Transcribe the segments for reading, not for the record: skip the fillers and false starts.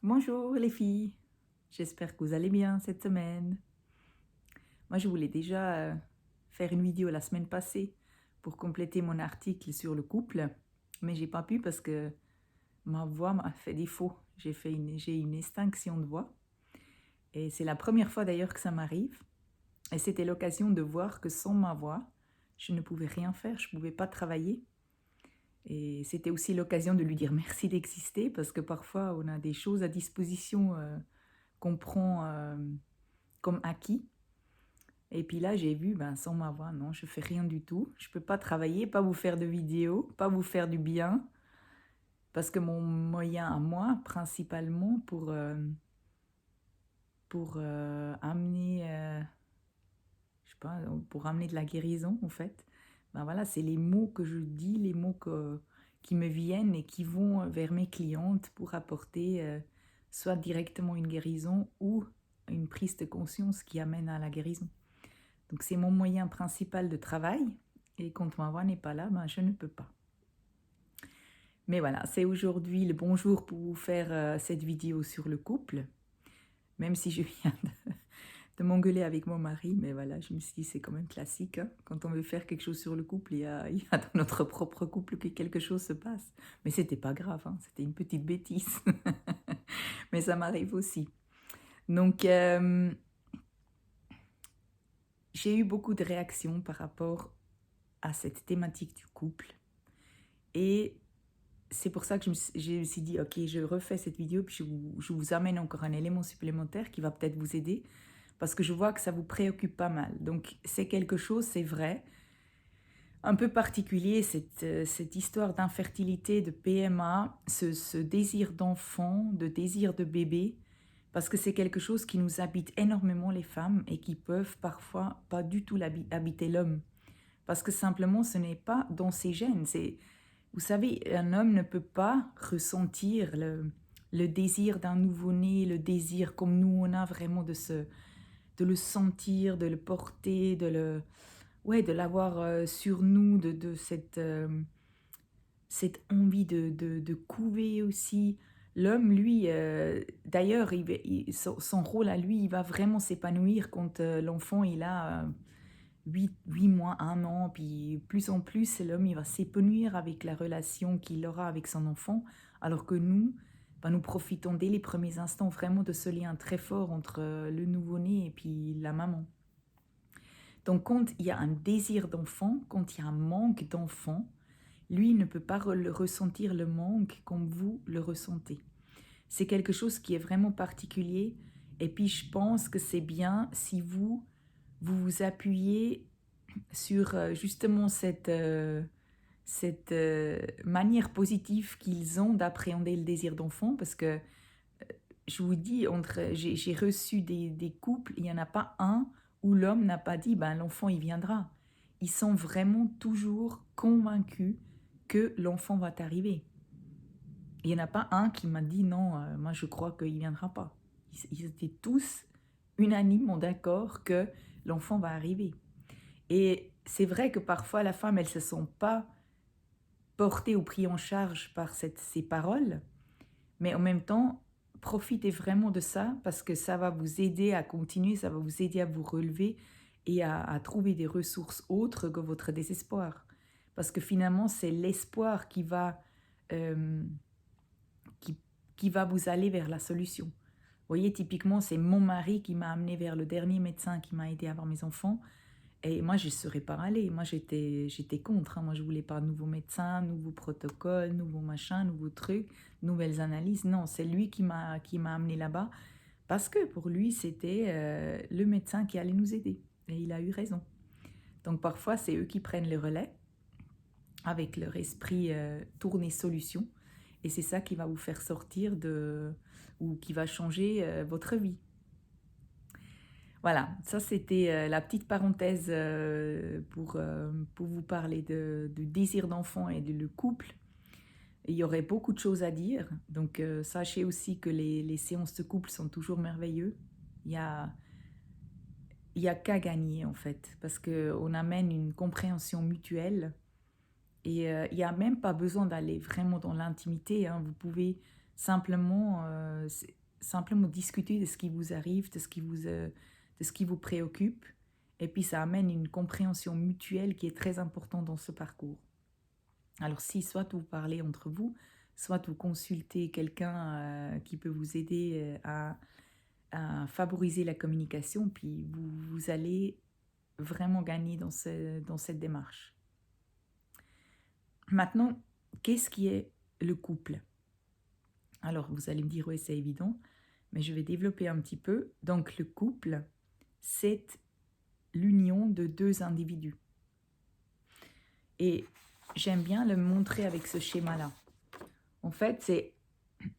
Bonjour les filles, j'espère que vous allez bien cette semaine. Moi je voulais déjà faire une vidéo la semaine passée pour compléter mon article sur le couple, mais j'ai pas pu parce que ma voix m'a fait défaut. J'ai une extinction de voix et c'est la première fois d'ailleurs que ça m'arrive. Et c'était l'occasion de voir que sans ma voix, je ne pouvais rien faire, je ne pouvais pas travailler. Et c'était aussi l'occasion de lui dire merci d'exister parce que parfois on a des choses à disposition qu'on prend comme acquis. Et puis là, j'ai vu, ben, sans ma voix, non, je fais rien du tout. Je peux pas travailler, pas vous faire de vidéos, pas vous faire du bien. Parce que mon moyen à moi, principalement, pour amener, je sais pas, pour amener de la guérison, en fait, ben voilà, c'est les mots que je dis, les mots qui me viennent et qui vont vers mes clientes pour apporter soit directement une guérison ou une prise de conscience qui amène à la guérison. Donc c'est mon moyen principal de travail et quand ma voix n'est pas là, ben, je ne peux pas. Mais voilà, c'est aujourd'hui le bon jour pour vous faire cette vidéo sur le couple, même si je viens de m'engueuler avec mon mari, mais voilà, je me suis dit c'est quand même classique, hein. Quand on veut faire quelque chose sur le couple, il y a dans notre propre couple que quelque chose se passe. Mais c'était pas grave, hein, c'était une petite bêtise. Mais ça m'arrive aussi. Donc j'ai eu beaucoup de réactions par rapport à cette thématique du couple. Et c'est pour ça que je me suis dit, ok, je refais cette vidéo, puis je vous amène encore un élément supplémentaire qui va peut-être vous aider, parce que je vois que ça vous préoccupe pas mal. Donc c'est quelque chose, c'est vrai, un peu particulier, cette histoire d'infertilité, de PMA, ce désir d'enfant, de désir de bébé, parce que c'est quelque chose qui nous habite énormément les femmes et qui peuvent parfois pas du tout habiter l'homme. Parce que simplement, ce n'est pas dans ses gènes. Vous savez, un homme ne peut pas ressentir le désir d'un nouveau-né, le désir comme nous on a vraiment de le sentir, de le porter, ouais, de l'avoir sur nous, de cette envie de couver aussi. L'homme, lui, d'ailleurs, son rôle à lui, il va vraiment s'épanouir quand l'enfant, il a 8 mois, 1 an, puis plus en plus, l'homme, il va s'épanouir avec la relation qu'il aura avec son enfant, alors que nous, ben, nous profitons dès les premiers instants vraiment de ce lien très fort entre le nouveau-né et puis la maman. Donc quand il y a un désir d'enfant, quand il y a un manque d'enfant, lui ne peut pas ressentir le manque comme vous le ressentez. C'est quelque chose qui est vraiment particulier. Et puis je pense que c'est bien si vous appuyez sur justement cette manière positive qu'ils ont d'appréhender le désir d'enfant, parce que je vous dis, j'ai reçu des couples, il n'y en a pas un où l'homme n'a pas dit, ben, l'enfant il viendra. Ils sont vraiment toujours convaincus que l'enfant va arriver. Il n'y en a pas un qui m'a dit, non, moi je crois qu'il ne viendra pas. Ils étaient tous unanimement d'accord que l'enfant va arriver. Et c'est vrai que parfois la femme, elle ne se sent pas portée ou prise en charge par ces paroles, mais en même temps, profitez vraiment de ça parce que ça va vous aider à continuer, ça va vous aider à vous relever et à trouver des ressources autres que votre désespoir. Parce que finalement, c'est l'espoir euh, qui, qui va vous aller vers la solution. Vous voyez, typiquement, c'est mon mari qui m'a amené vers le dernier médecin qui m'a aidé à avoir mes enfants. Et moi, je ne serais pas allée. Moi, j'étais contre, hein. Moi, je ne voulais pas de nouveaux médecins, nouveaux protocoles, nouveaux machins, nouveaux trucs, nouvelles analyses. Non, c'est lui qui m'a amené là-bas parce que pour lui, c'était le médecin qui allait nous aider. Et il a eu raison. Donc, parfois, c'est eux qui prennent le relais avec leur esprit tourné solution. Et c'est ça qui va vous faire sortir ou qui va changer votre vie. Voilà, ça c'était la petite parenthèse pour vous parler du désir d'enfant et le couple. Il y aurait beaucoup de choses à dire, donc sachez aussi que les séances de couple sont toujours merveilleux. Il y a, il y a qu'à gagner en fait, parce qu'on amène une compréhension mutuelle et il n'y a même pas besoin d'aller vraiment dans l'intimité, hein. Vous pouvez simplement discuter de ce qui vous arrive, de ce qui vous préoccupe. Et puis ça amène une compréhension mutuelle qui est très importante dans ce parcours. Alors si soit vous parlez entre vous, soit vous consultez quelqu'un qui peut vous aider à favoriser la communication, puis vous allez vraiment gagner dans cette démarche. Maintenant, qu'est-ce qui est le couple? Alors vous allez me dire, oui, c'est évident, mais je vais développer un petit peu. Donc le couple, c'est l'union de deux individus. Et j'aime bien le montrer avec ce schéma-là. En fait, c'est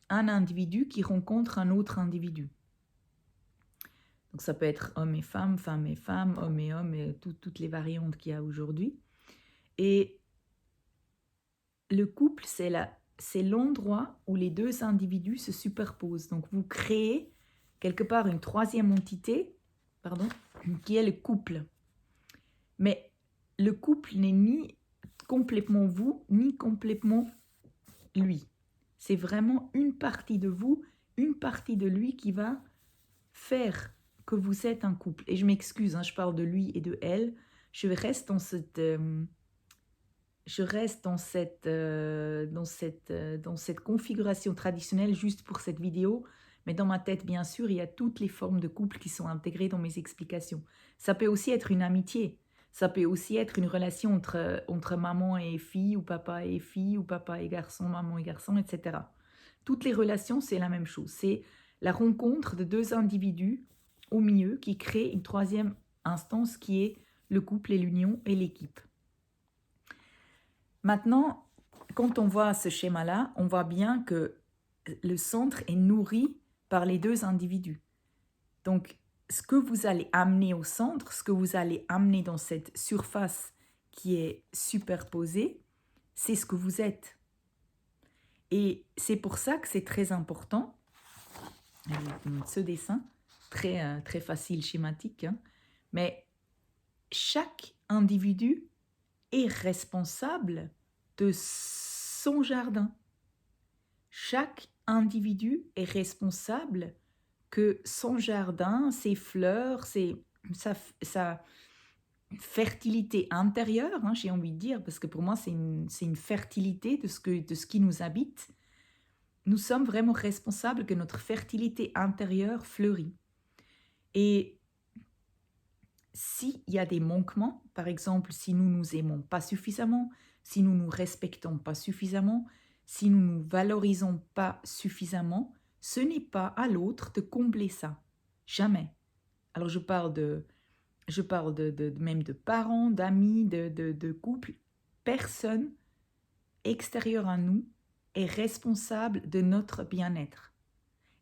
un individu qui rencontre un autre individu. Donc ça peut être homme et femme et femme, homme et homme, et toutes les variantes qu'il y a aujourd'hui. Et le couple, c'est l'endroit où les deux individus se superposent. Donc vous créez quelque part une troisième entité, qui est le couple. Mais le couple n'est ni complètement vous, ni complètement lui. C'est vraiment une partie de vous, une partie de lui qui va faire que vous êtes un couple. Et je m'excuse, je parle de lui et de elle. Je reste dans cette configuration traditionnelle juste pour cette vidéo. Mais dans ma tête, bien sûr, il y a toutes les formes de couple qui sont intégrées dans mes explications. Ça peut aussi être une amitié. Ça peut aussi être une relation entre maman et fille, ou papa et fille, ou papa et garçon, maman et garçon, etc. Toutes les relations, c'est la même chose. C'est la rencontre de deux individus au milieu qui crée une troisième instance qui est le couple et l'union et l'équipe. Maintenant, quand on voit ce schéma-là, on voit bien que le centre est nourri par les deux individus. Donc, ce que vous allez amener au centre, ce que vous allez amener dans cette surface qui est superposée, c'est ce que vous êtes. Et c'est pour ça que c'est très important, ce dessin, très facile, schématique, mais chaque individu est responsable de son jardin. Chaque individu est responsable que son jardin, ses fleurs, sa fertilité intérieure, j'ai envie de dire, parce que pour moi c'est une fertilité de ce qui nous habite. Nous sommes vraiment responsables que notre fertilité intérieure fleurit. Et s'il y a des manquements, par exemple, si nous nous aimons pas suffisamment, si nous nous respectons pas suffisamment, si nous nous valorisons pas suffisamment, ce n'est pas à l'autre de combler ça. Jamais. Alors je parle même de parents, d'amis, de couples. Personne extérieur à nous est responsable de notre bien-être.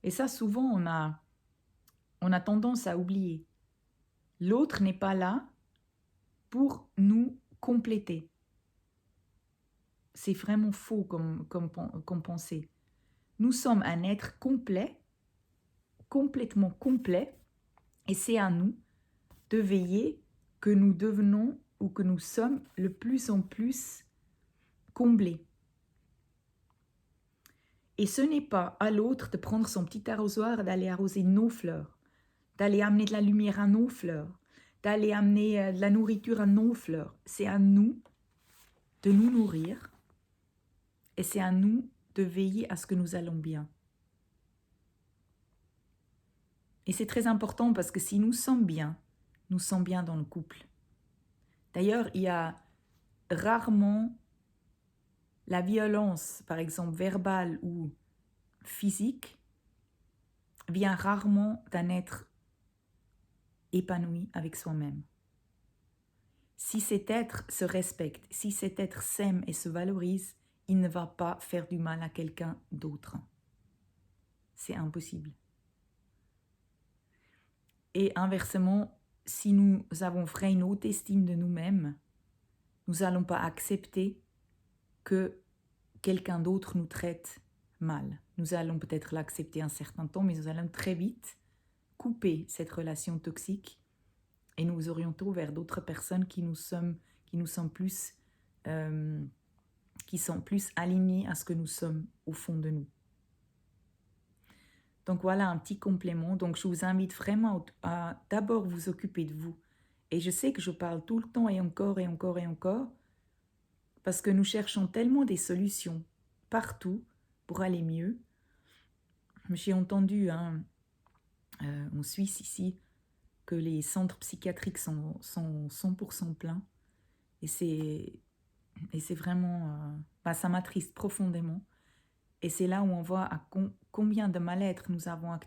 Et ça, souvent, on a tendance à oublier. L'autre n'est pas là pour nous compléter. C'est vraiment faux comme pensée. Nous sommes un être complet, complètement complet, et c'est à nous de veiller que nous devenons ou que nous sommes le plus en plus comblés. Et ce n'est pas à l'autre de prendre son petit arrosoir et d'aller arroser nos fleurs, d'aller amener de la lumière à nos fleurs, d'aller amener de la nourriture à nos fleurs. C'est à nous de nous nourrir et c'est à nous de veiller à ce que nous allons bien. Et c'est très important parce que si nous sommes bien dans le couple. D'ailleurs, il y a rarement la violence, par exemple verbale ou physique, vient rarement d'un être épanoui avec soi-même. Si cet être se respecte, si cet être s'aime et se valorise, il ne va pas faire du mal à quelqu'un d'autre. C'est impossible. Et inversement, si nous avons vraiment une haute estime de nous-mêmes, nous n'allons pas accepter que quelqu'un d'autre nous traite mal. Nous allons peut-être l'accepter un certain temps, mais nous allons très vite couper cette relation toxique et nous orienter vers d'autres personnes qui sont plus alignées à ce que nous sommes au fond de nous. Donc voilà un petit complément. Donc je vous invite vraiment à d'abord vous occuper de vous. Et je sais que je parle tout le temps et encore et encore et encore, parce que nous cherchons tellement des solutions partout pour aller mieux. J'ai entendu en Suisse ici que les centres psychiatriques sont 100% pleins. Et c'est vraiment... ça m'attriste profondément. Et c'est là où on voit combien de mal-être nous avons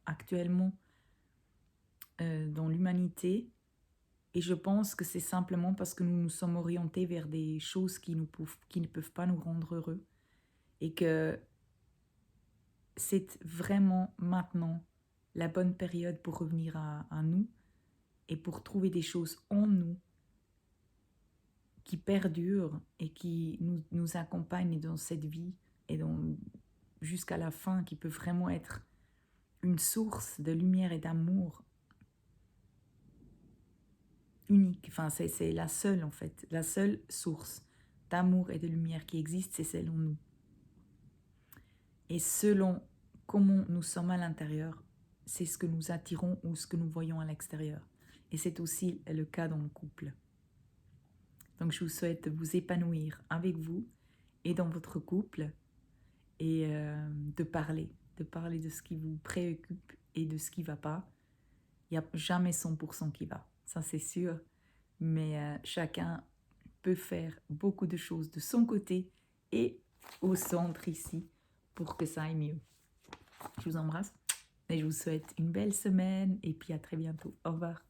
actuellement dans l'humanité. Et je pense que c'est simplement parce que nous nous sommes orientés vers des choses qui ne peuvent pas nous rendre heureux. Et que c'est vraiment maintenant la bonne période pour revenir à nous et pour trouver des choses en nous qui perdurent et qui nous accompagnent dans cette vie et jusqu'à la fin, qui peut vraiment être une source de lumière et d'amour unique. Enfin, c'est la seule en fait, la seule source d'amour et de lumière qui existe, c'est celle en nous. Et selon comment nous sommes à l'intérieur, c'est ce que nous attirons ou ce que nous voyons à l'extérieur. Et c'est aussi le cas dans le couple. Donc je vous souhaite de vous épanouir avec vous et dans votre couple et de parler de ce qui vous préoccupe et de ce qui ne va pas. Il n'y a jamais 100% qui va, ça c'est sûr, mais chacun peut faire beaucoup de choses de son côté et au centre ici pour que ça aille mieux. Je vous embrasse et je vous souhaite une belle semaine et puis à très bientôt. Au revoir.